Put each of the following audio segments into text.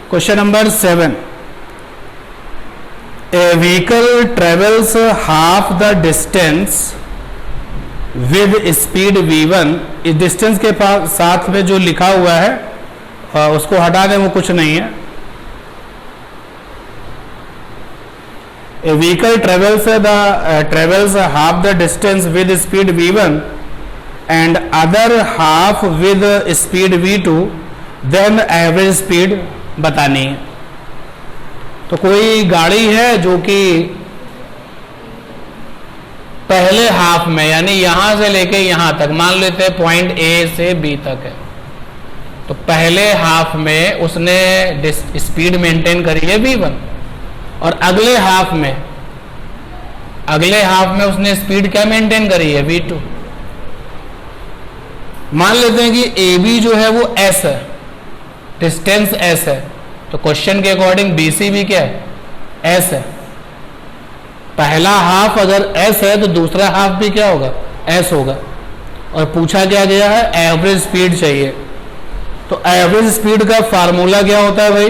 Question number 7, A vehicle travels half the distance with speed v1। इस distance के साथ में जो लिखा हुआ है उसको हटा दें, वो कुछ नहीं है। A vehicle travels half the distance with speed v1 and other half with speed v2, then average speed बतानी है। तो कोई गाड़ी है जो कि पहले हाफ में, यानी यहां से लेके यहां तक, मान लेते हैं पॉइंट ए से बी तक है, तो पहले हाफ में उसने स्पीड मेंटेन करी है v1, और अगले हाफ में उसने स्पीड क्या मेंटेन करी है, v2। मान लेते हैं कि ए बी जो है वो s है, डिस्टेंस s है, तो क्वेश्चन के अकॉर्डिंग बी सी भी क्या है, s है। पहला हाफ अगर s है तो दूसरा हाफ भी क्या होगा, s होगा। और पूछा क्या गया है, एवरेज स्पीड चाहिए। तो एवरेज स्पीड का फार्मूला क्या होता है भाई,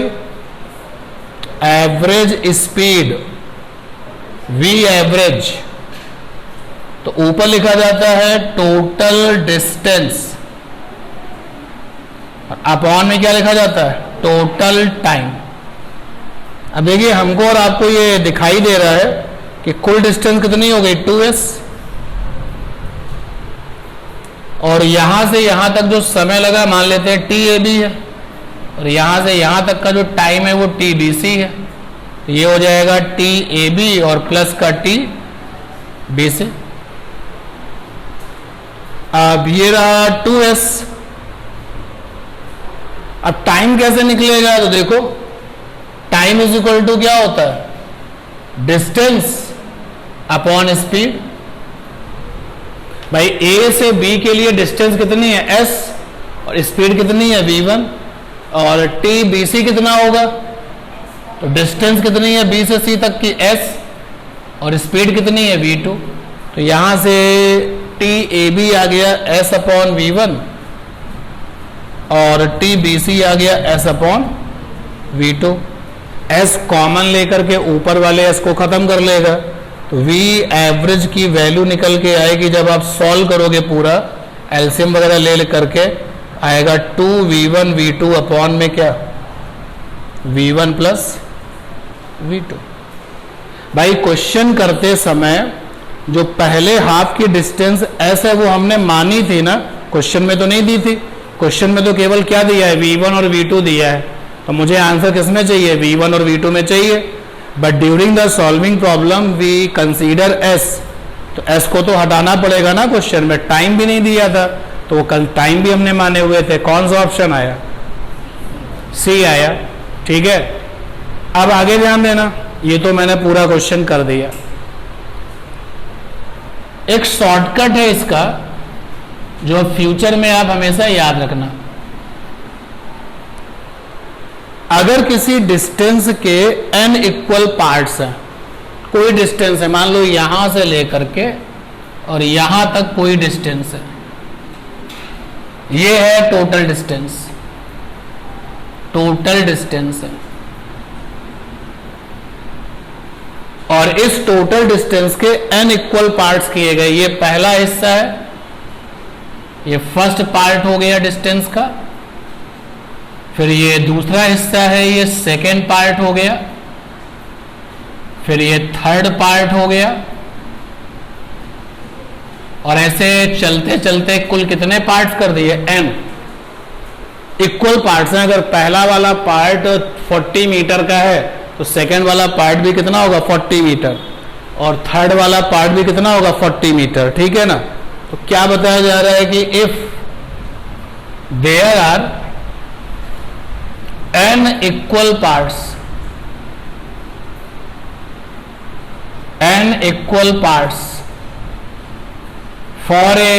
एवरेज स्पीड v एवरेज, तो ऊपर लिखा जाता है टोटल डिस्टेंस, और अपॉन में क्या लिखा जाता है, टोटल टाइम। अब देखिए हमको और आपको ये दिखाई दे रहा है कि कुल डिस्टेंस कितनी हो गई, 2s, और यहां से यहां तक जो समय लगा मान लेते हैं टी ए बी है, और यहां से यहां तक का जो टाइम है वो टी बी सी है। तो ये हो जाएगा टी ए बी और प्लस का टी बी सी। अब ये रहा 2s। अब टाइम कैसे निकलेगा, तो देखो टाइम इज इक्वल टू क्या होता है, डिस्टेंस अपॉन स्पीड। भाई ए से बी के लिए डिस्टेंस कितनी है, s, और स्पीड कितनी है, v1, और टी बी सी कितना होगा, तो डिस्टेंस कितनी है बी से सी तक की, s, और स्पीड कितनी है, v2। तो यहां से टी ए बी आ गया s अपॉन v1, और टी बी सी आ गया s upon v2। s common लेकर के ऊपर वाले s को खत्म कर लेगा, तो v एवरेज की वैल्यू निकल के आएगी, जब आप सॉल्व करोगे पूरा एलसीएम वगैरह ले करके आएगा 2v1 v2 अपॉन में क्या, v1 प्लस v2। भाई क्वेश्चन करते समय जो पहले हाफ की डिस्टेंस s है वो हमने मानी थी ना, क्वेश्चन में तो नहीं दी थी। क्वेश्चन में तो केवल क्या दिया है, v1 और v2 दिया है, तो मुझे आंसर किसमें चाहिए, v1 और v2 में चाहिए। But during the solving problem we consider s, तो s को तो हटाना पड़ेगा ना, क्वेश्चन में टाइम भी नहीं दिया था, तो वो कल टाइम भी हमने माने हुए थे। कौन सा ऑप्शन आया, सी आया। ठीक है, अब आगे ध्यान देना, ये तो मैंने पूरा क्वेश्चन कर दिया। एक शॉर्टकट है इसका जो फ्यूचर में आप हमेशा याद रखना। अगर किसी डिस्टेंस के n इक्वल पार्ट्स हैं, कोई डिस्टेंस है, मान लो यहां से लेकर के और यहां तक कोई डिस्टेंस है, ये है टोटल डिस्टेंस, टोटल डिस्टेंस है, और इस टोटल डिस्टेंस के n इक्वल पार्ट्स किए गए। ये पहला हिस्सा है, ये फर्स्ट पार्ट हो गया डिस्टेंस का, फिर ये दूसरा हिस्सा है, ये सेकेंड पार्ट हो गया, फिर ये थर्ड पार्ट हो गया, और ऐसे चलते चलते कुल कितने पार्ट्स कर दिए, n इक्वल पार्ट्स हैं। अगर पहला वाला पार्ट 40 मीटर का है तो सेकेंड वाला पार्ट भी कितना होगा, 40 मीटर, और थर्ड वाला पार्ट भी कितना होगा, 40 मीटर। ठीक है ना। तो क्या बताया जा रहा है कि if there are n equal parts, n equal parts for a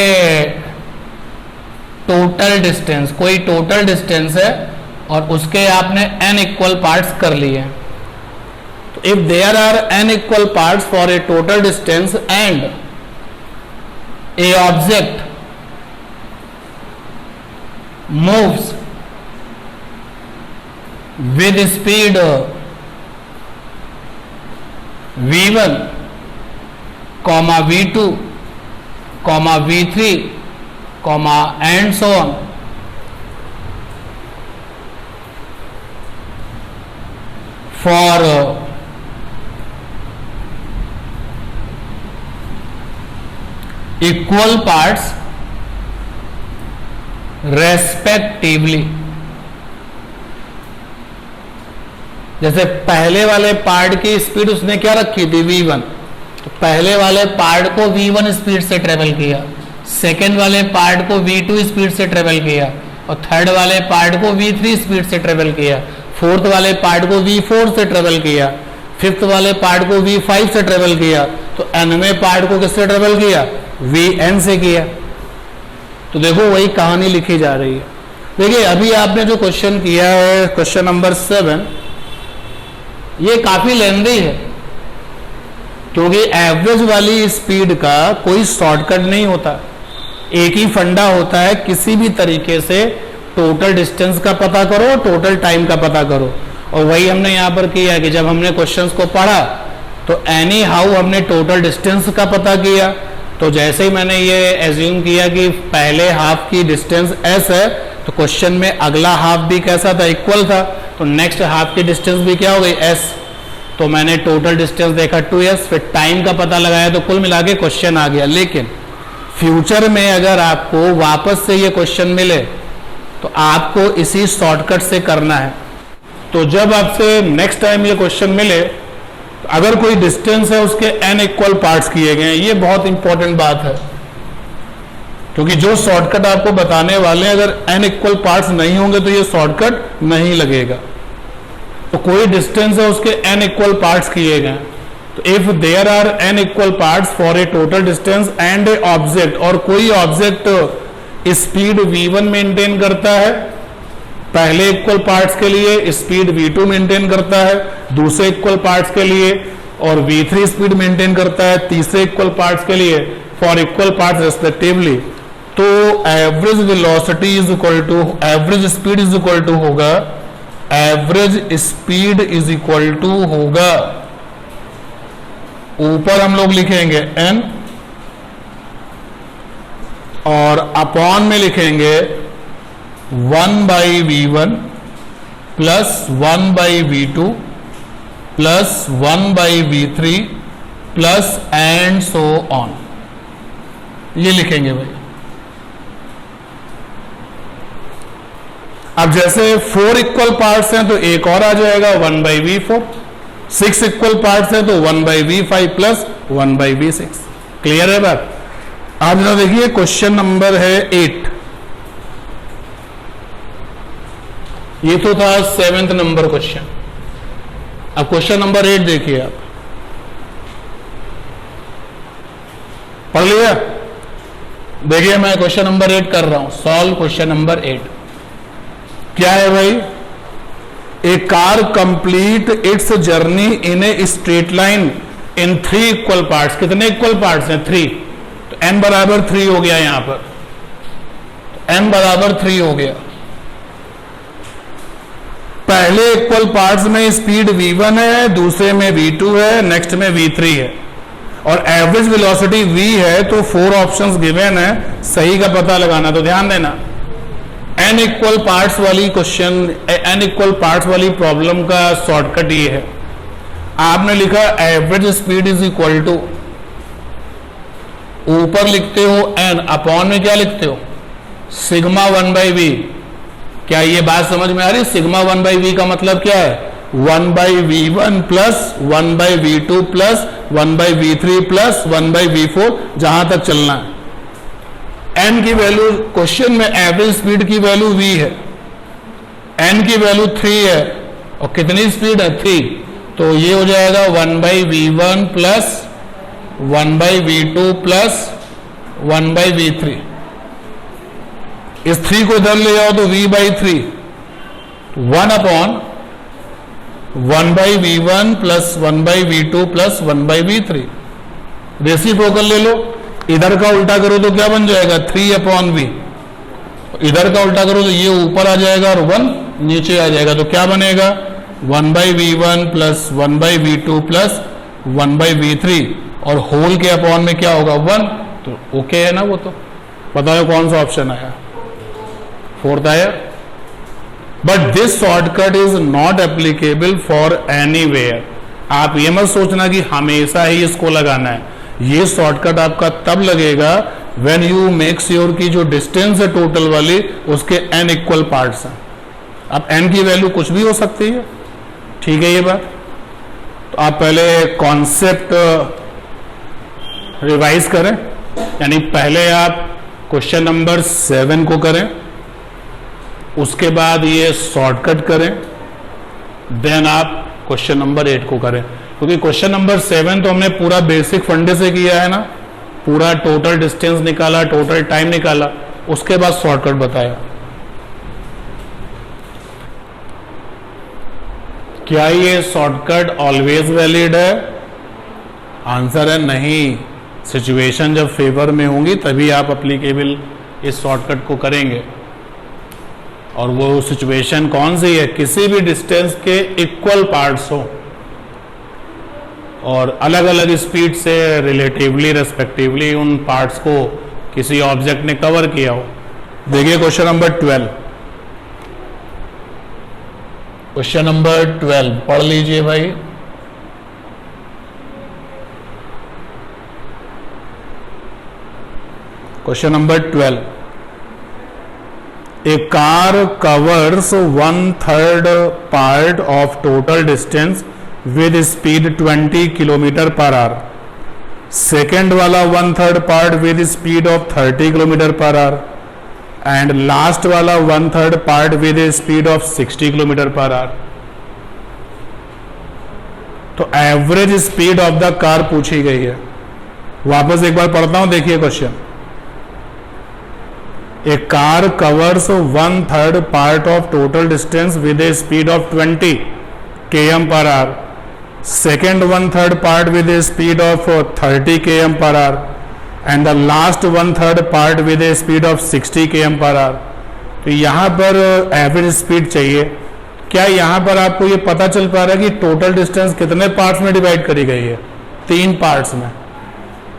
total distance, कोई टोटल डिस्टेंस है और उसके आपने n इक्वल पार्ट्स कर लिए। तो if there are n equal parts for a total distance and a object moves with speed v1, v2, v3, and so on. For equal parts respectively. जैसे पहले वाले पार्ट की स्पीड उसने क्या रखी थी v1, तो पहले वाले पार्ट को v1 स्पीड से ट्रेवल किया, सेकेंड वाले पार्ट को v2 स्पीड से ट्रेवल किया, और थर्ड वाले पार्ट को v3 स्पीड से ट्रेवल किया, फोर्थ वाले पार्ट को v4 से ट्रेवल किया, फिफ्थ वाले पार्ट को v5 से ट्रेवल किया, तो nवें पार्ट को किससे ट्रेवल किया, vn से किया। तो देखो वही कहानी लिखी जा रही है। देखिए अभी आपने जो क्वेश्चन किया है, क्वेश्चन नंबर 7, ये काफी लेंदी है, क्योंकि एवरेज वाली स्पीड का कोई शॉर्टकट नहीं होता। एक ही फंडा होता है, किसी भी तरीके से टोटल डिस्टेंस का पता करो, टोटल टाइम का पता करो। और वही हमने यहाँ पर किया कि जब हमने क्वेश्चंस को पढ़ा तो एनी हाउ हमने टोटल डिस्टेंस का पता किया। तो जैसे ही मैंने ये एज्यूम किया कि पहले हाफ की डिस्टेंस s है, तो क्वेश्चन में अगला हाफ भी कैसा था, इक्वल था, तो नेक्स्ट हाफ की डिस्टेंस भी क्या हो गई, s। तो मैंने टोटल डिस्टेंस देखा 2s, फिर टाइम का पता लगाया, तो कुल मिला के क्वेश्चन आ गया। लेकिन फ्यूचर में अगर आपको वापस से ये क्वेश्चन मिले तो आपको इसी शॉर्टकट से करना है। तो जब आपसे नेक्स्ट टाइम ये क्वेश्चन मिले, अगर कोई डिस्टेंस है उसके n इक्वल पार्ट्स किए गए हैं, ये बहुत इंपॉर्टेंट बात है, क्योंकि जो शॉर्टकट आपको बताने वाले हैं अगर n इक्वल पार्ट्स नहीं होंगे तो ये शॉर्टकट नहीं लगेगा। तो कोई डिस्टेंस है उसके n इक्वल पार्ट्स किए गए, तो if there are n equal parts for a total distance and a object, और कोई ऑब्जेक्ट स्पीड v1 मेंटेन करता है, पहले इक्वल पार्ट्स के लिए स्पीड v2 मेंटेन करता है, दूसरे इक्वल पार्ट्स के लिए, और v3 स्पीड मेंटेन करता है तीसरे इक्वल पार्ट्स के लिए, फॉर इक्वल पार्ट्स रेस्पेक्टिवली। तो average velocity is equal to average speed is equal to होगा, average speed is equal to होगा, ऊपर हम लोग लिखेंगे n और अपॉन में लिखेंगे 1/v1 plus 1/v2 plus 1/v3 plus and so on, ये लिखेंगे भाई। अब जैसे 4 इक्वल पार्ट्स हैं तो एक और आ जाएगा 1/v4, 6 इक्वल पार्ट्स हैं तो 1/v5 प्लस 1/v6। क्लियर है बात? आप जरा देखिए क्वेश्चन नंबर है 8, ये तो था 7th नंबर क्वेश्चन। अब क्वेश्चन नंबर 8 देखिए आप, पढ़ लिया? देखिए मैं क्वेश्चन नंबर 8 कर रहा हूं, सॉल्व क्वेश्चन नंबर 8। क्या है भाई? A car complete its journey in a straight line in 3 equal parts. कितने इक्वल पार्ट्स हैं? 3। तो n बराबर 3 हो गया यहां पर, तो n बराबर 3 हो गया। पहले इक्वल पार्ट्स में स्पीड v1 है, दूसरे में v2 है, नेक्स्ट में v3 है, और एवरेज वेलोसिटी v है। तो 4 ऑप्शंस गिवन है, सही का पता लगाना। तो ध्यान देना, n इक्वल पार्ट्स वाली क्वेश्चन, n इक्वल पार्ट्स वाली प्रॉब्लम का शॉर्टकट ये है। आपने लिखा average speed is equal to, ऊपर लिखते हो n, अपॉन में क्या लिखते हो? Sigma 1/v। क्या ये बात समझ में आ रही है? सिग्मा 1/v का मतलब क्या है? 1/v1 plus 1/v2 plus 1/v3 plus 1/v4, जहां तक चलना है। n की वैल्यू क्वेश्चन में एवरेज स्पीड की वैल्यू v है, n की वैल्यू 3 है, और कितनी स्पीड है? 3। तो ये हो जाएगा 1/v1 plus 1/v2 plus 1/v3। इस 3 को इधर ले जाओ तो v/3, 1 upon 1/v1 plus 1/v2 plus 1/v3। Reciprocal ले लो, इधर का उल्टा करो तो क्या बन जाएगा? 3 अपॉन v। इधर का उल्टा करो तो ये ऊपर आ जाएगा और 1 नीचे आ जाएगा, तो क्या बनेगा 1/v1 plus 1/v2 plus 1/v3 और होल के अपॉन में क्या होगा 1, तो ओके है ना। वो तो बताओ कौन सा ऑप्शन आया, फोर्थ आया। But this shortcut is not applicable for anywhere. आप ये मत सोचना कि हमेशा ही इसको लगाना है, ये शॉर्टकट आपका तब लगेगा व्हेन यू मेक श्योर की जो डिस्टेंस है टोटल वाली उसके n इक्वल पार्ट्स हैं। अब n की वैल्यू कुछ भी हो सकती है, ठीक है ये बात। तो आप पहले कॉन्सेप्ट रिवाइज करें, यानी पहले आप क्वेश्चन नंबर 7 को करें, उसके बाद ये शॉर्टकट करें, देन आप क्वेश्चन नंबर 8 को करें। क्योंकि क्वेश्चन नंबर 7 तो हमने पूरा बेसिक फंडे से किया है ना, पूरा टोटल डिस्टेंस निकाला, टोटल टाइम निकाला, उसके बाद शॉर्टकट बताया। क्या ये शॉर्टकट ऑलवेज वैलिड है? आंसर है नहीं। सिचुएशन जब फेवर में होंगी तभी आप एप्लीकेबल इस शॉर्टकट को करेंगे। और वो सिचुएशन कौन सी है? किसी भी डिस्टेंस के इक्वल पार्ट्स हो और अलग अलग स्पीड से रिलेटिवली रेस्पेक्टिवली उन पार्ट्स को किसी ऑब्जेक्ट ने कवर किया हो। देखिए क्वेश्चन नंबर 12, क्वेश्चन नंबर 12 पढ़ लीजिए भाई। Question number 12, a car covers 1/3 part of total distance with speed 20 km/h. Second वाला 1/3 part with speed of 30 km/h and last वाला 1/3 part with speed of 60 km/h. तो average speed of the car पूछी गई है। वापस एक बार पढ़ता हूं, देखिए question. A car covers 1/3 part of total distance with a speed of 20 km/h. Second 1/3 part with a speed of 30 km/h and the last 1/3 part with a speed of 60 km/h. तो यहाँ पर एवरेज स्पीड चाहिए। क्या यहाँ पर आपको ये पता चल पा रहा है कि टोटल डिस्टेंस कितने पार्ट्स में डिवाइड करी गई है? 3 पार्ट्स में।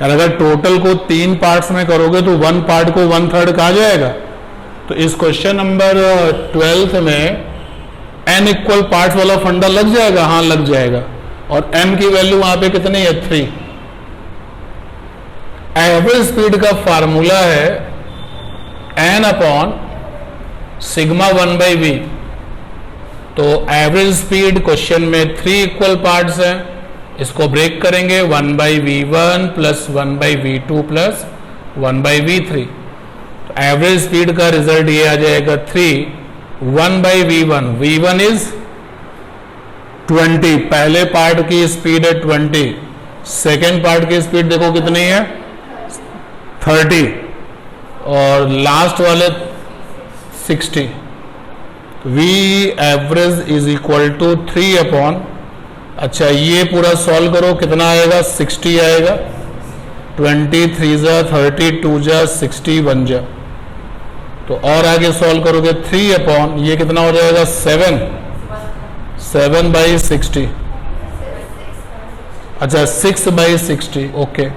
यार अगर टोटल को 3 पार्ट्स में करोगे तो 1 पार्ट को 1/3 कहा जाएगा। तो इस क्वेश्चन नंबर 12 में n इक्वल पार्ट्स वाला फंडा लग जाएगा? हाँ लग जाएगा। और m की वैल्यू वहां पे कितनी है? 3। एवरेज स्पीड का फार्मूला है n/σ1/v। तो एवरेज स्पीड क्वेश्चन में 3 इक्वल पार्ट्स हैं, इसको ब्रेक करेंगे 1/v1 plus 1/v2 plus 1/v3। तो एवरेज स्पीड का रिजल्ट ये आ जाएगा 3 1/v1। v1 इज 20, पहले पार्ट की स्पीड है 20, सेकेंड पार्ट की स्पीड देखो कितनी है 30 और लास्ट वाले 60। v average is equal to 3 अच्छा ये पूरा सॉल्व करो, कितना आएगा 60 आएगा। 20 3 जा 30, 2 जा 60, 1 जा। तो और आगे सॉल्व करोगे 3 ये कितना हो जाएगा 7/60। अच्छा 6/60 ओके।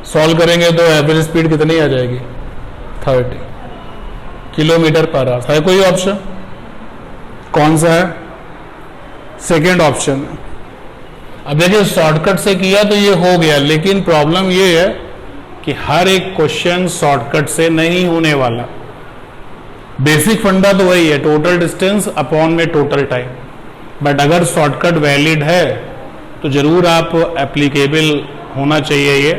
सॉल्व करेंगे तो एवरेज स्पीड कितनी आ जाएगी 30 km/h। है कोई ऑप्शन? कौन सा है? Second option. अब देखिए शॉर्टकट से किया तो ये हो गया, लेकिन प्रॉब्लम ये है कि हर एक क्वेश्चन शॉर्टकट से नहीं होने वाला। बेसिक फंडा तो वही है, टोटल डिस्टेंस अपॉन में टोटल टाइम। बट अगर शॉर्टकट वैलिड है तो जरूर आप एप्लीकेबल होना चाहिए ये,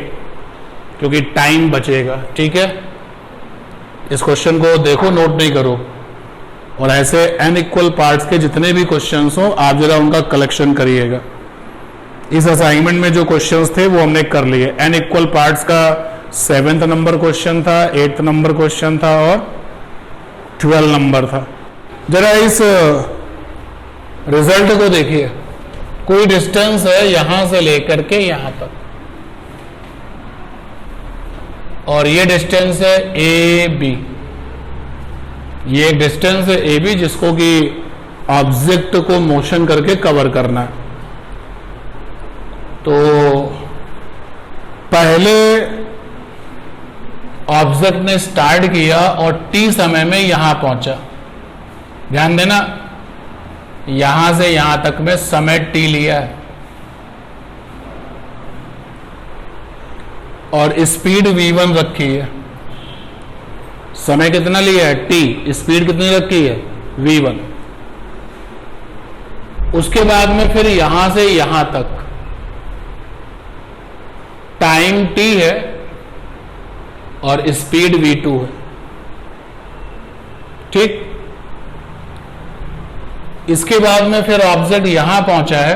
क्योंकि टाइम बचेगा। ठीक है, इस क्वेश्चन को देखो, नोट नहीं करो। और ऐसे n इक्वल पार्ट्स के जितने भी क्वेश्चंस हो आप जरा उनका कलेक्शन करिएगा। इस असाइनमेंट में जो क्वेश्चंस थे वो हमने कर लिए। n इक्वल पार्ट्स का 7th नंबर क्वेश्चन था, 8th नंबर क्वेश्चन था और 12 नंबर था। जरा इस रिजल्ट को देखिए। कोई डिस्टेंस है यहां से लेकर के यहां तक और ये डिस्टेंस है ए बी। ये एक डिस्टेंस है ए बी जिसको कि ऑब्जेक्ट को मोशन करके कवर करना है। तो पहले ऑब्जेक्ट ने स्टार्ट किया और टी समय में यहां पहुंचा। ध्यान देना, यहां से यहां तक में समय टी लिया है और स्पीड v1 रखी है। समय कितना लिया है t, स्पीड कितनी रखी है v1। उसके बाद में फिर यहां से यहां तक टाइम t है और स्पीड v2 है। ठीक, इसके बाद में फिर ऑब्जेक्ट यहां पहुंचा है,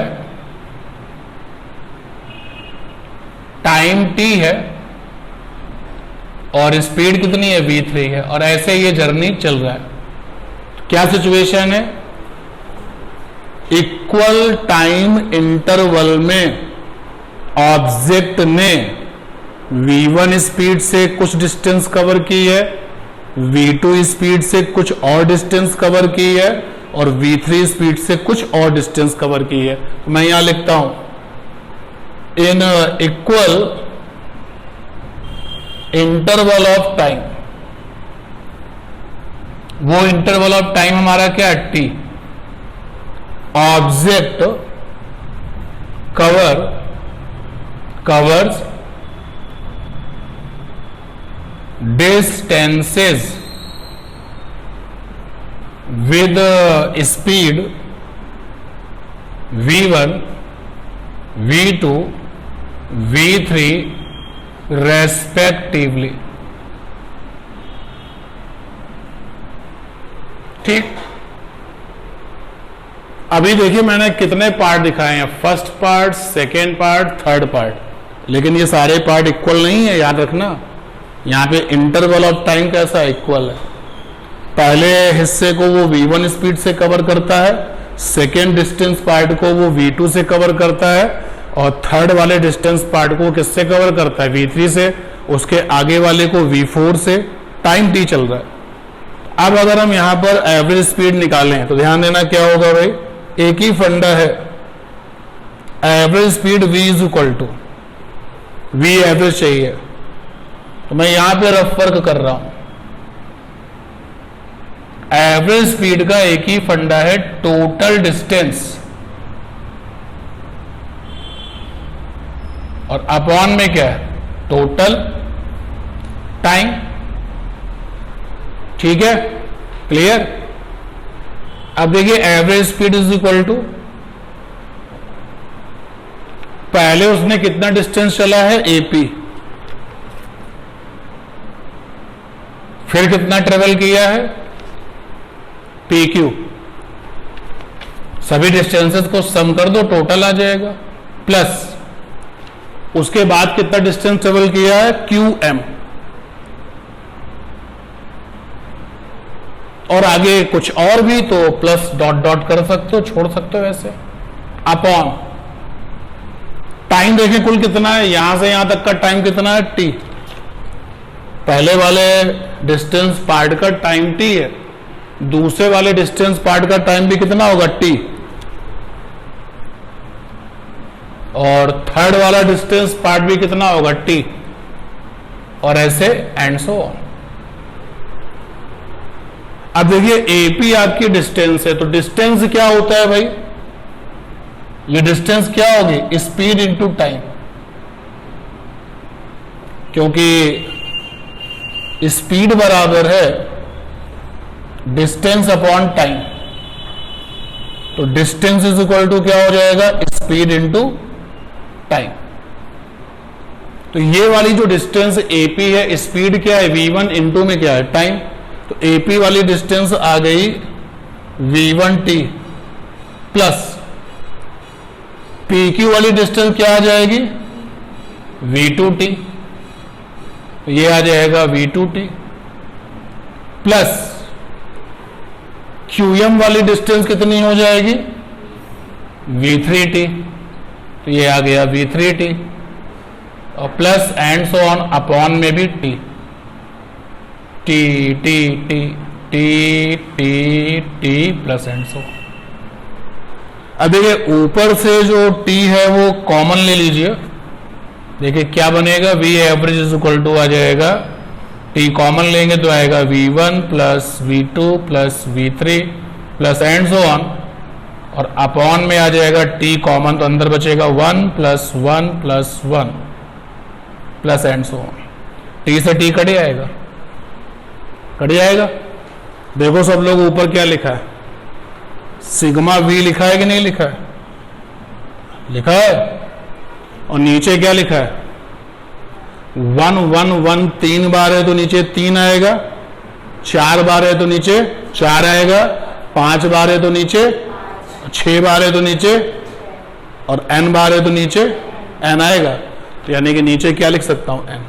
टाइम t है और स्पीड कितनी है v3 है, और ऐसे ये जर्नी चल रहा है। क्या सिचुएशन है, इक्वल टाइम इंटरवल में ऑब्जेक्ट ने v1 स्पीड से कुछ डिस्टेंस कवर की है, v2 स्पीड से कुछ और डिस्टेंस कवर की है और v3 स्पीड से कुछ और डिस्टेंस कवर की है। तो मैं यहां लिखता हूं, in equal interval of time, वो इंटरवल ऑफ टाइम हमारा क्या है t, object covers distances with speed v1, v2, v3 respectively. ठीक, अभी देखिए मैंने कितने पार्ट दिखाए हैं, first part, second part, third part, लेकिन ये सारे पार्ट इक्वल नहीं है, याद रखना। यहां पे इंटरवल ऑफ टाइम कैसा इक्वल है, पहले हिस्से को वो v1 स्पीड से कवर करता है, सेकेंड डिस्टेंस पार्ट को वो v2 से कवर करता है और थर्ड वाले डिस्टेंस पार्ट को किससे कवर करता है v3 से, उसके आगे वाले को v4 से। टाइम t चल रहा है। अब अगर हम यहां पर एवरेज स्पीड निकालें तो ध्यान देना क्या होगा भाई, एक ही फंडा है, average speed v is equal to v average चाहिए। तो मैं यहां पे रफ वर्क कर रहा हूं, एवरेज स्पीड का एक ही फंडा है, टोटल डिस्टेंस और अपॉन में क्या है, टोटल टाइम। ठीक है, क्लियर। अब देखिए average speed is equal to, पहले उसने कितना डिस्टेंस चला है AP, फिर कितना ट्रेवल किया है PQ, सभी डिस्टेंसेस को सम कर दो, टोटल आ जाएगा, प्लस उसके बाद कितना डिस्टेंस ट्रेवल किया है QM, और आगे कुछ और भी तो प्लस डॉट डॉट कर सकते हो, छोड़ सकते हो ऐसे, अपॉन टाइम। देखिए कुल कितना है, यहां से यहां तक का टाइम कितना है T, पहले वाले डिस्टेंस पार्ट का टाइम T है, दूसरे वाले डिस्टेंस पार्ट का टाइम भी कितना होगा T, और थर्ड वाला डिस्टेंस पार्ट भी कितना होगा T, और ऐसे एंड सो ऑन। अब देखिए AP आपकी डिस्टेंस है, तो डिस्टेंस क्या होता है भाई, ये डिस्टेंस क्या होगी, स्पीड इनटू टाइम, क्योंकि स्पीड बराबर है डिस्टेंस अपॉन टाइम। तो डिस्टेंस इज इक्वल टू क्या हो जाएगा, स्पीड इनटू टाइम। तो ये वाली जो डिस्टेंस AP है, स्पीड क्या है v1, इनटू में क्या है टाइम, तो AP वाली डिस्टेंस आ गई v1t प्लस PQ वाली डिस्टेंस क्या आ जाएगी v2t, तो ये आ जाएगा v2t प्लस QM वाली डिस्टेंस कितनी हो जाएगी v3t, तो ये आ गया v3t, और plus and so on, upon में भी t, t t t T T T plus and सो। अब देखिए ऊपर से जो टी है वो कॉमन ले लीजिए, देखिए क्या बनेगा, V average is equal to आ जाएगा, टी कॉमन लेंगे तो आएगा V1 plus V2 plus V3 plus and so on, और अपॉन में आ जाएगा टी कॉमन तो अंदर बचेगा 1 plus 1 plus 1 plus and so on. T से टी कट जाएगा, कट जाएगा। देखो सब लोग ऊपर क्या लिखा है, सिग्मा वी लिखा है कि नहीं लिखा है, लिखा है, और नीचे क्या लिखा है 1 1 1, 3 बार है तो नीचे 3 आएगा, 4 बार है तो नीचे 4 आएगा, 5 बार है तो नीचे 6 बार है तो नीचे, और n बार है तो नीचे n आएगा। तो यानी कि नीचे क्या लिख सकता हूं n,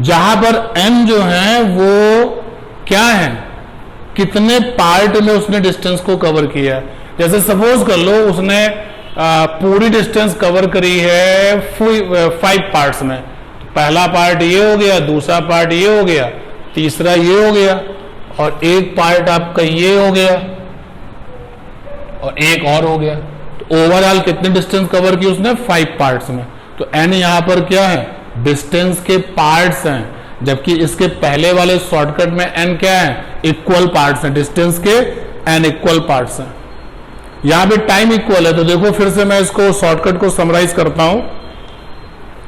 जहां पर n जो है वो क्या है, कितने पार्ट में उसने डिस्टेंस को कवर किया है। जैसे सपोज कर लो उसने पूरी डिस्टेंस कवर करी है 5 पार्ट्स में, तो पहला पार्ट ये हो गया, दूसरा पार्ट ये हो गया, तीसरा ये हो गया, और एक पार्ट आपका ये हो गया, और एक और हो गया। तो ओवरऑल कितने डिस्टेंस कवर की उसने 5 पार्ट्स में। तो n यहां पर क्या है, डिस्टेंस के पार्ट्स हैं, जबकि इसके पहले वाले शॉर्टकट में n क्या है, इक्वल पार्ट्स हैं, डिस्टेंस के n इक्वल पार्ट्स हैं। यहां पे टाइम इक्वल है, तो देखो फिर से मैं इसको शॉर्टकट को समराइज करता हूं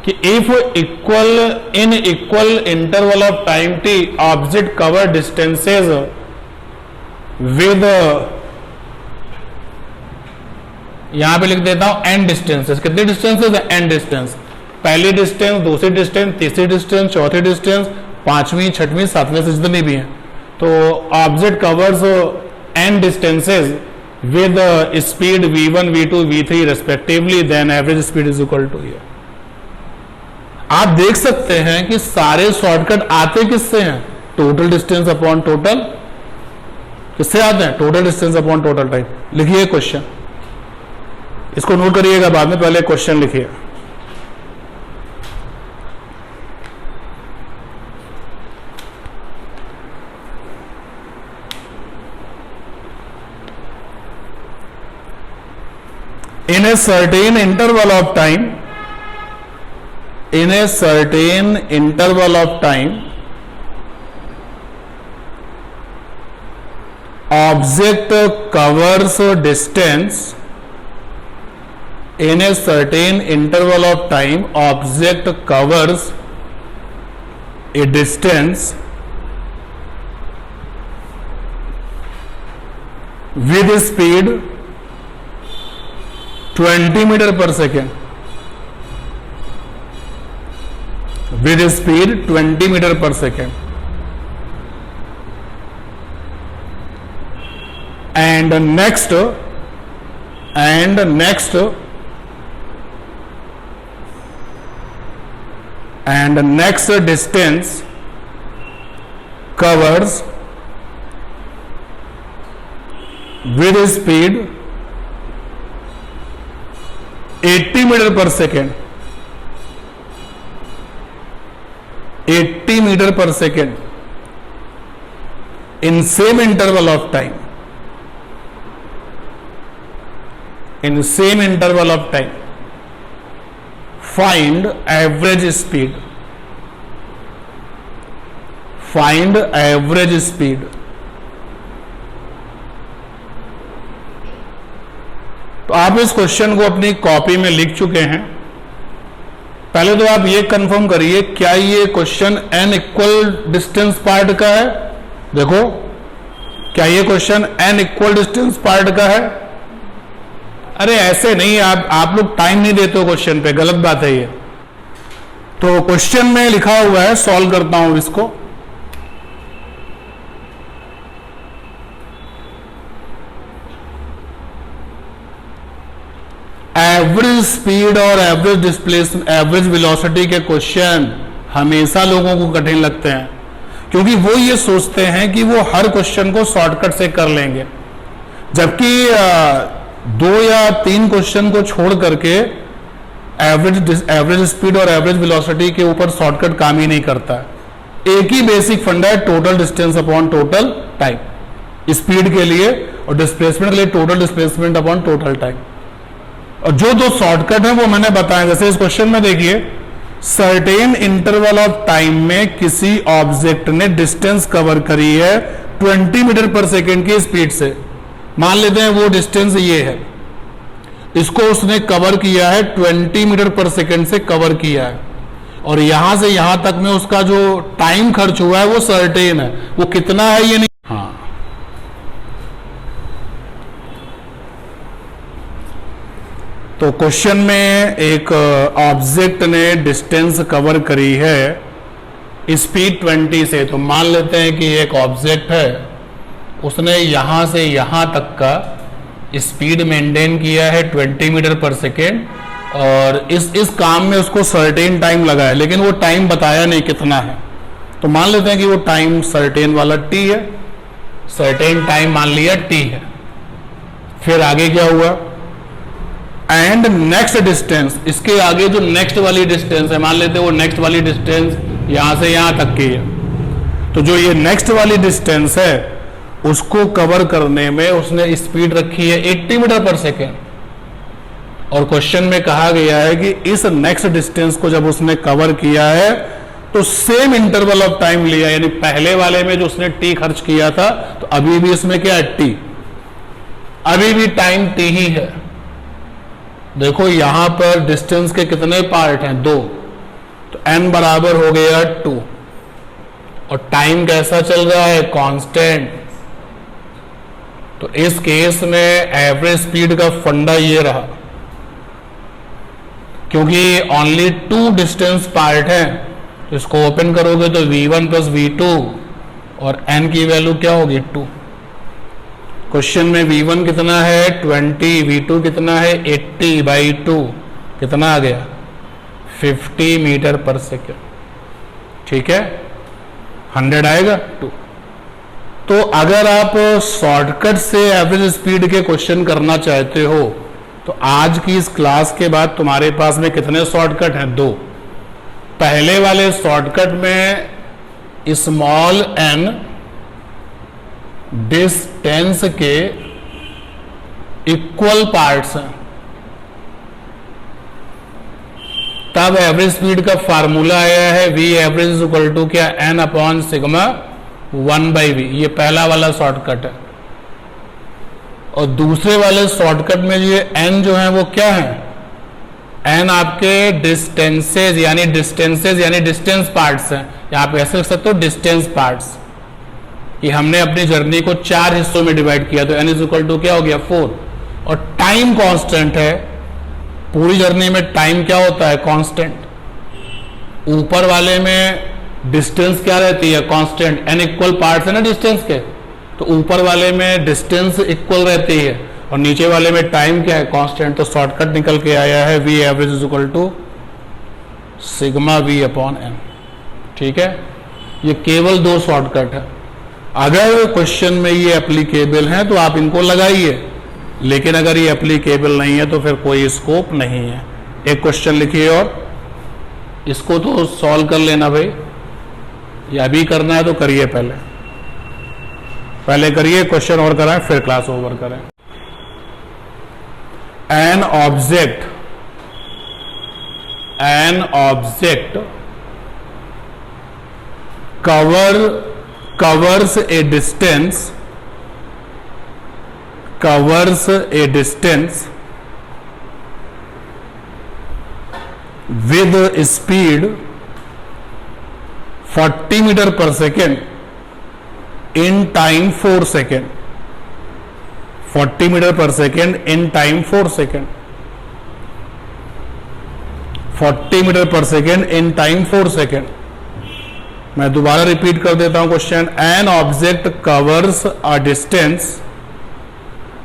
कि if equal in equal interval of time t object cover distances with, यहां पे लिख देता हूं n डिस्टेंसेस। कितने डिस्टेंसेस है, n डिस्टेंस, पहली डिस्टेंस, दूसरी डिस्टेंस, तीसरी डिस्टेंस, चौथी डिस्टेंस, पांचवी, छठवीं, सातवीं से जितनी भी है। तो object covers n distances with speed v1 v2 v3 respectively, then average speed is equal to here। आप देख सकते हैं कि सारे शॉर्टकट आते किससे हैं, टोटल डिस्टेंस अपॉन टोटल, किससे आते हैं, total distance upon total time. लिखिए क्वेश्चन, इसको नोट करिएगा बाद में, पहले क्वेश्चन लिखिए। In a certain interval of time, in a certain interval of time, object covers distance, in a certain interval of time, object covers a distance with speed 20 metre per second, with speed 20 metre per second, and next distance covers with speed 80 metre per second, 80 metre per second in same interval of time, in same interval of time, find average speed, find average speed. तो आप इस question को अपनी copy में लिख चुके हैं। पहले तो आप ये कंफर्म करिए क्या ये question n equal distance part का है। देखो क्या ये question n equal distance part का है। अरे ऐसे नहीं, आप लोग टाइम नहीं देते हो क्वेश्चन पे, गलत बात है ये। तो क्वेश्चन में लिखा हुआ है, सॉल्व करता हूं इसको। एवरेज स्पीड और एवरेज डिस्प्लेसमेंट, एवरेज वेलोसिटी के क्वेश्चन हमेशा लोगों को कठिन लगते हैं, क्योंकि वो ये सोचते हैं कि वो हर क्वेश्चन को शॉर्टकट से कर लेंगे, जबकि 2 या 3 क्वेश्चन को छोड़ करके एवरेज स्पीड और एवरेज वेलोसिटी के ऊपर शॉर्टकट काम ही नहीं करता है। एक ही बेसिक फंडा है, total distance upon total time speed के लिए, और डिस्प्लेसमेंट के लिए total displacement upon total time. और जो दो शॉर्टकट है वो मैंने बताया, जैसे इस क्वेश्चन में देखिए, सर्टेन इंटरवल ऑफ टाइम में किसी ऑब्जेक्ट ने डिस्टेंस कवर करी है 20 मीटर पर सेकेंड की स्पीड से। मान लेते हैं वो डिस्टेंस ये है, इसको उसने कवर किया है 20 मीटर पर सेकेंड से कवर किया है, और यहां से यहां तक में उसका जो टाइम खर्च हुआ है वो सर्टेन है, वो कितना है ये नहीं। हाँ, तो क्वेश्चन में एक ऑब्जेक्ट ने डिस्टेंस कवर करी है स्पीड 20 से। तो मान लेते हैं कि एक ऑब्जेक्ट है, उसने यहां से यहां तक का स्पीड मेंटेन किया है 20 मीटर पर सेकेंड, और इस काम में उसको सर्टेन टाइम लगा है, लेकिन वो टाइम बताया नहीं कितना है। तो मान लेते हैं कि वो टाइम सर्टेन वाला t है, सर्टेन टाइम मान लिया t है। फिर आगे क्या हुआ, एंड नेक्स्ट डिस्टेंस, इसके आगे जो नेक्स्ट वाली डिस्टेंस है, मान लेते हैं वो नेक्स्ट वाली डिस्टेंस यहां से यहां तक की है। तो जो ये नेक्स्ट वाली डिस्टेंस है उसको कवर करने में उसने स्पीड रखी है 80 मीटर पर सेकेंड, और क्वेश्चन में कहा गया है कि इस नेक्स्ट डिस्टेंस को जब उसने कवर किया है तो सेम इंटरवल ऑफ टाइम लिया, यानी पहले वाले में जो उसने टी खर्च किया था, तो अभी भी इसमें क्या है टी, अभी भी टाइम टी ही है। देखो यहां पर डिस्टेंस के कितने पार्ट हैं, 2, तो n बराबर हो गया 2, और टाइम कैसा चल रहा है, कांस्टेंट। तो इस केस में एवरेज स्पीड का फंडा ये रहा, क्योंकि ओनली 2 डिस्टेंस पार्ट है, तो इसको ओपन करोगे तो v1 प्लस v2, और n की वैल्यू क्या होगी 2। क्वेश्चन में v1 कितना है 20, v2 कितना है 80/2, कितना आ गया 50 मीटर पर सेकेंड, ठीक है, 100 आएगा 2। तो अगर आप शॉर्टकट से एवरेज स्पीड के क्वेश्चन करना चाहते हो तो आज की इस क्लास के बाद तुम्हारे पास में कितने शॉर्टकट हैं, 2। पहले वाले शॉर्टकट में स्मॉल n डिस्टेंस के इक्वल पार्ट्स हैं, तब एवरेज स्पीड का फार्मूला आया है v average is equal to क्या, n अपॉन सिग्मा 1/v। ये पहला वाला शॉर्टकट है। और दूसरे वाले शॉर्टकट में ये n जो है वो क्या है, n आपके डिस्टेंसेज यानी डिस्टेंस पार्ट्स हैं, या आप ऐसे लिख सकते हो डिस्टेंस पार्ट्स, कि हमने अपनी जर्नी को 4 हिस्सों में डिवाइड किया, तो n इज इक्वल टू क्या हो गया 4, और टाइम कांस्टेंट है, पूरी जर्नी में टाइम क्या होता है कांस्टेंट। ऊपर वाले में डिस्टेंस क्या रहती है कांस्टेंट, n इक्वल पार्ट्स है ना डिस्टेंस के, तो ऊपर वाले में डिस्टेंस इक्वल रहती है, और नीचे वाले में टाइम क्या है कांस्टेंट। तो शॉर्टकट निकल के आया है v average is equal to sigma v upon n, ठीक है। ये केवल 2 शॉर्टकट है। अगर क्वेश्चन में ये एप्लीकेबल है तो आप इनको लगाइए, लेकिन अगर ये एप्लीकेबल नहीं है तो फिर कोई स्कोप नहीं है। एक क्वेश्चन लिखिए और इसको तो सॉल्व कर लेना भाई, या अभी करना है तो करिए, पहले करिए क्वेश्चन और कराएं फिर क्लास ओवर करें। An object covers a distance with speed 40 meter per second in time 4 second, 40 meter per second in time 4 second, 40 meter per second in time 4 second। मैं दोबारा रिपीट कर देता हूं question. An object covers a distance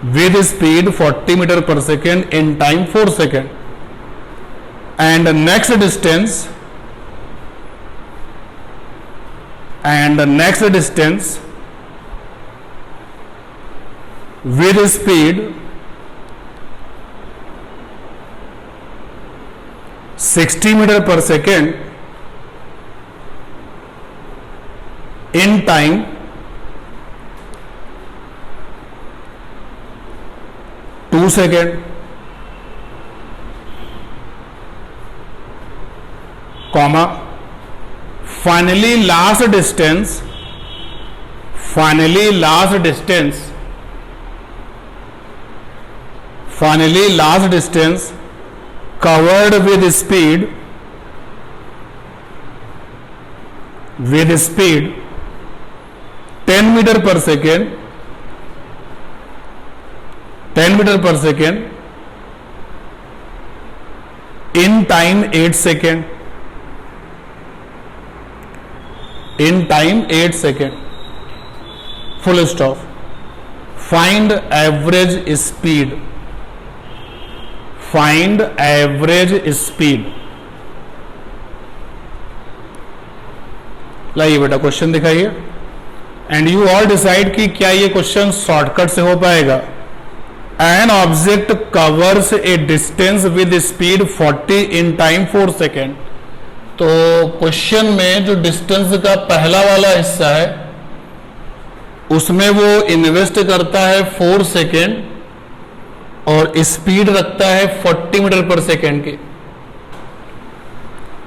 with speed 40 metre per second in time 4 second, and next distance with speed 60 metre per second in time 2 seconds, comma, finally last distance covered with speed 10 meter per second in time 8 second, full stop. Find average speed. लाइए बेटा question दिखाइए and you all decide कि क्या ये question shortcut से हो पाएगा। N object covers A distance with speed 40 in time 4 second. तो क्वेश्चन में जो डिस्टेंस का पहला वाला हिस्सा है उसमें वो इन्वेस्ट करता है 4 सेकेंड और स्पीड रखता है 40 मीटर पर सेकेंड की।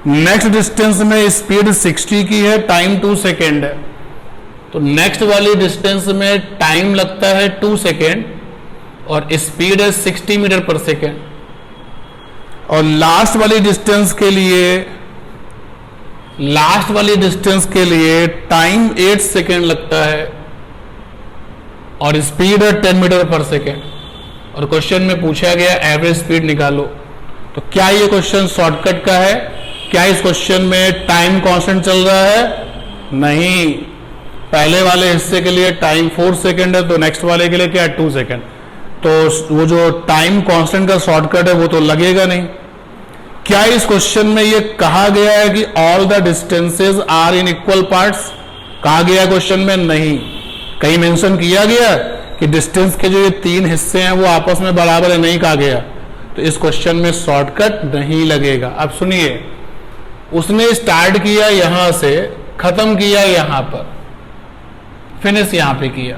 नेक्स्ट डिस्टेंस में स्पीड 60 की है, टाइम 2 सेकेंड है। तो नेक्स्ट वाली डिस्टेंस में टाइम लगता है 2 सेकेंड और स्पीड है 60 मीटर पर सेकेंड। और लास्ट वाली डिस्टेंस के लिए टाइम 8 सेकेंड लगता है और स्पीड है 10 मीटर पर सेकेंड। और क्वेश्चन में पूछा गया एवरेज स्पीड निकालो। तो क्या ये क्वेश्चन शॉर्टकट का है? क्या इस क्वेश्चन में टाइम कांस्टेंट चल रहा है? नहीं। पहले वाले हिस्से के लिए टाइम 4 सेकेंड है तो नेक्स्ट वाले के लिए क्या है 2 सेकेंड। तो वो जो टाइम कांस्टेंट का शॉर्टकट है वो तो लगेगा नहीं। क्या इस क्वेश्चन में ये कहा गया है कि all the distances are in equal parts? कहा गया क्वेश्चन में? नहीं। कहीं मेंशन किया गया कि डिस्टेंस के जो ये 3 हिस्से हैं वो आपस में बराबर है? नहीं कहा गया। तो इस क्वेश्चन में शॉर्टकट नहीं लगेगा। अब सुनिए, उसने स्टार्ट किया यहां से, खत्म किया यहां पर, फिनिश यहां पे किया।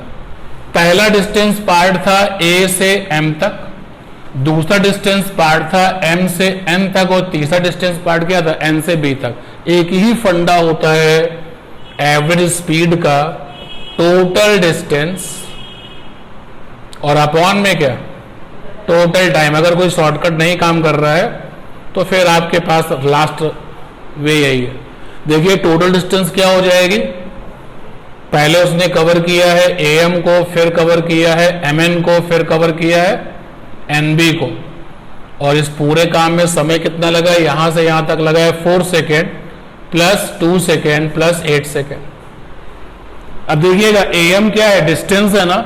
पहला डिस्टेंस पार्ट था A से M तक, दूसरा डिस्टेंस पार्ट था M से N तक और तीसरा डिस्टेंस पार्ट क्या था? N से B तक। एक ही फंडा होता है एवरेज स्पीड का, टोटल डिस्टेंस और अपॉन में क्या? Total time. अगर कोई शॉर्टकट नहीं काम कर रहा है तो फिर आपके पास लास्ट वे यही है। देखिए टोटल डिस्टेंस क्या हो जाएगी? पहले उसने कवर किया है AM को, फिर कवर किया है MN को, फिर कवर किया है NB को। और इस पूरे काम में समय कितना लगा? यहां से यहां तक लगा है 4 second plus 2 second plus 8 second. अब देखिएगा AM क्या है? डिस्टेंस है ना,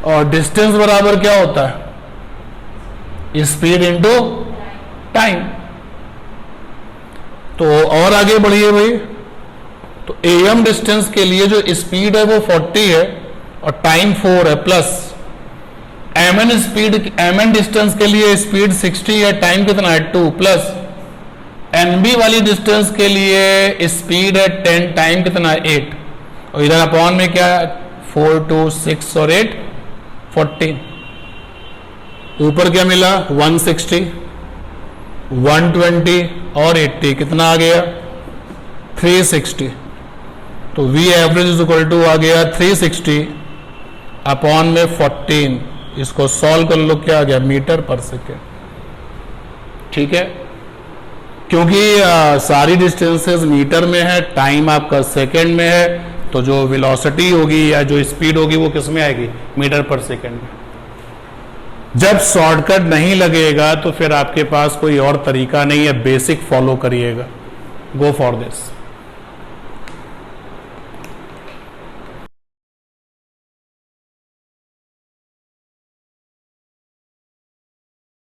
और डिस्टेंस बराबर क्या होता है? Speed into time. तो और आगे बढ़िए भाई। तो AM डिस्टेंस के लिए जो स्पीड है वो 40 है और टाइम 4 है, प्लस MN डिस्टेंस के लिए स्पीड 60 है, टाइम कितना है? 2, प्लस NB वाली डिस्टेंस के लिए स्पीड है 10, टाइम कितना है? 8। और इधर अपॉन में क्या है? 4, 2, 6 और 8 14। ऊपर क्या मिला? 160, 120 और 80, कितना आ गया? 360। तो V average is equal to आ गया 360 अपॉन में 14। इसको सॉल्व कर लो, क्या आ गया? Metre per second. ठीक है, क्योंकि सारी डिस्टेंसेस मीटर में है, टाइम आपका सेकेंड में है, तो जो वेलोसिटी होगी या जो स्पीड होगी वो किस में आएगी? मीटर पर सेकेंड में। जब शॉर्टकट नहीं लगेगा तो फिर आपके पास कोई और तरीका नहीं है, बेसिक फॉलो करिएगा। Go for this.